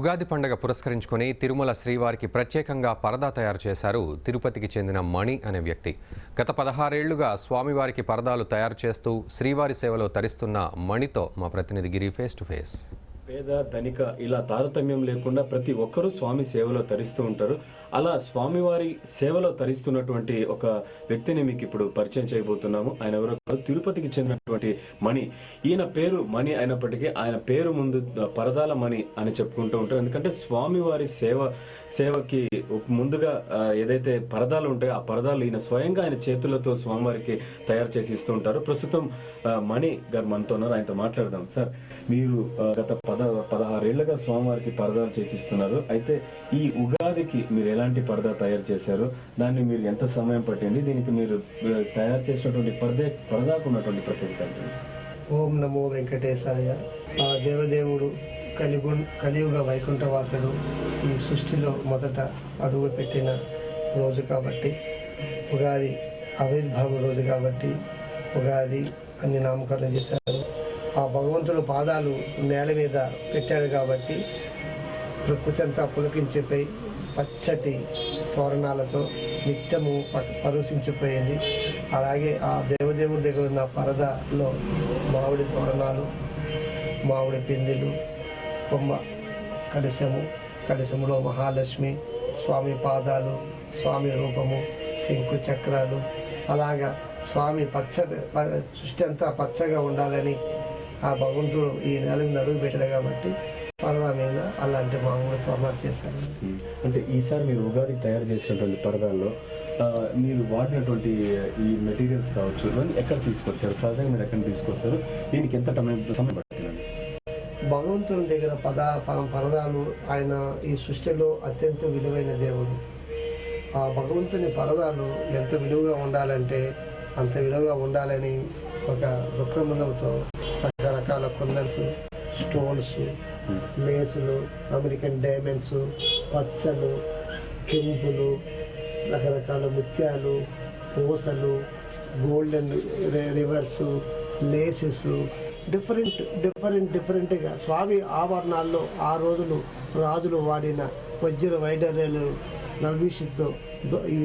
ఉగాది పండుగ పురస్కరించుకొని తిరుమల శ్రీవారికి ప్రత్యేకంగా పరదా తయారు చేశారు తిరుపతికి చెందిన మణి అనే వ్యక్తి. గత 16 ఏళ్లుగా స్వామివారికి పరదాలు తయారు చేస్తూ శ్రీవారి సేవలో తరిస్తున్న మణితో మా ప్రతినిధి గిరి ఫేస్ టు ఫేస్. పేద ధనిక ఇలా తారతమ్యం లేకుండా ప్రతి ఒక్కరూ స్వామి సేవలో తరిస్తూ ఉంటారు. అలా స్వామివారి సేవలో తరిస్తున్నటువంటి ఒక వ్యక్తిని మీకు ఇప్పుడు పరిచయం చేయబోతున్నాము. ఆయన ఎవరో తిరుపతికి చెందినటువంటి మణి. ఈయన పేరు మణి అయినప్పటికీ ఆయన పేరు ముందు పరదాల మణి అని చెప్పుకుంటూ ఉంటారు. ఎందుకంటే స్వామివారి సేవకి ముందుగా ఏదైతే పరదాలు ఉంటాయో ఆ పరదాలు ఈయన స్వయంగా ఆయన చేతులతో స్వామివారికి తయారు చేసి ఇస్తూ ఉంటారు. ప్రస్తుతం మణి గారు మనతో ఉన్నారు. ఆయనతో మాట్లాడదాం. సార్, మీరు గత 16 ఏళ్లుగా స్వామివారికి పరదాలు చేసిస్తున్నారు. అయితే ఈ ఉగాదికి మీరు ఎలాంటి పరదా తయారు చేశారు? దాన్ని మీరు ఎంత సమయం పట్టింది? దీనికి మీరు తయారు చేసినటువంటి పరదాకు ఉన్నటువంటి ప్రత్యేకత? ఓం నమో వెంకటేశాయ. ఆ దేవదేవుడు కలియుగ వైకుంఠవాసుడు ఈ సృష్టిలో మొదట అడుగు పెట్టిన రోజు కాబట్టి, ఉగాది ఆవిర్భావం రోజు కాబట్టి ఉగాది అని నామకరణం చేశారు. ఆ భగవంతుడు పాదాలు నేల మీద పెట్టాడు కాబట్టి ప్రకృతి అంతా పులకించిపోయి పచ్చటి తోరణాలతో నిత్యము పరవశించిపోయింది. అలాగే ఆ దేవదేవుడి దగ్గర ఉన్న పరదలో మామిడి తోరణాలు, మామిడి పిందెలు, కొమ్మ కలశములో మహాలక్ష్మి, స్వామి పాదాలు, స్వామి రూపము, శంకు చక్రాలు, అలాగా స్వామి సృష్టి అంతా పచ్చగా ఉండాలని ఆ భగవంతుడు ఈ నెల మీద అడుగు పెట్టాడు కాబట్టి పరదా మీద అలాంటి మామూలు తోరణాలు చేశాను. అంటే ఈసారి మీరు ఉగాది తయారు చేసినటువంటి పరదాల్లో మీరు వాడినటువంటి ఈ మెటీరియల్స్ కావచ్చు, ఇవన్నీ ఎక్కడ తీసుకొచ్చారు? సహజంగా మీరు ఎక్కడ తీసుకొస్తారు? దీనికి ఎంత సమయం పడుతుందండి? భగవంతుని దగ్గర పరదాలు ఆయన ఈ సృష్టిలో అత్యంత విలువైన దేవుడు. ఆ భగవంతుని పరదాలు ఎంత విలువగా ఉండాలంటే అంత విలువగా ఉండాలని ఒక దుఃఖముందంతో రకరకాల కుందన్స్, స్టోన్స్, లేసులు, అమెరికన్ డైమండ్స్, పచ్చలు, కెంపులు, రకరకాల ముత్యాలు, పూసలు, గోల్డెన్ రివర్స్, లేసెస్, డిఫరెంట్గా స్వామి ఆభరణాల్లో ఆ రోజులు రాజులు వాడిన వజ్ర వైడర్యాలు నవీషితో ఈ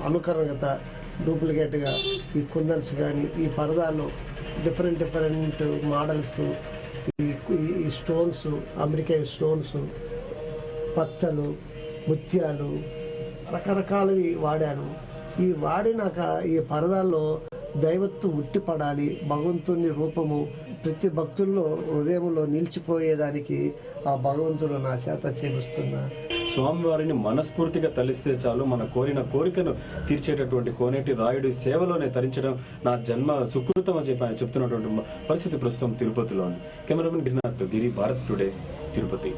అనుకరణగత డూప్లికేట్గా ఈ కుందన్స్ కానీ ఈ పరదాలు డిఫరెంట్ మోడల్స్తో ఈ స్టోన్స్, అమెరికన్ స్టోన్స్, పచ్చలు, ముత్యాలు రకరకాలవి వాడాను. ఈ వాడినాక ఈ పరదాల్లో దైవత్తు ఉట్టిపడాలి, భగవంతుని రూపము ప్రతి భక్తుల్లో హృదయంలో నిలిచిపోయేదానికి ఆ భగవంతుడు నా చేత చేపిస్తున్నా. స్వామివారిని మనస్ఫూర్తిగా తలిస్తే చాలు, మన కోరిన కోరికను తీర్చేటటువంటి కోనేటి రాయుడి సేవలోనే తరించడం నా జన్మ సుకృతం అని చెప్పి ఆయన చెప్తున్నటువంటి పరిస్థితి ప్రస్తుతం తిరుపతిలో ఉంది. కెమెరామెన్ గిరినాథ్, గిరి, భారత్ టుడే, తిరుపతి.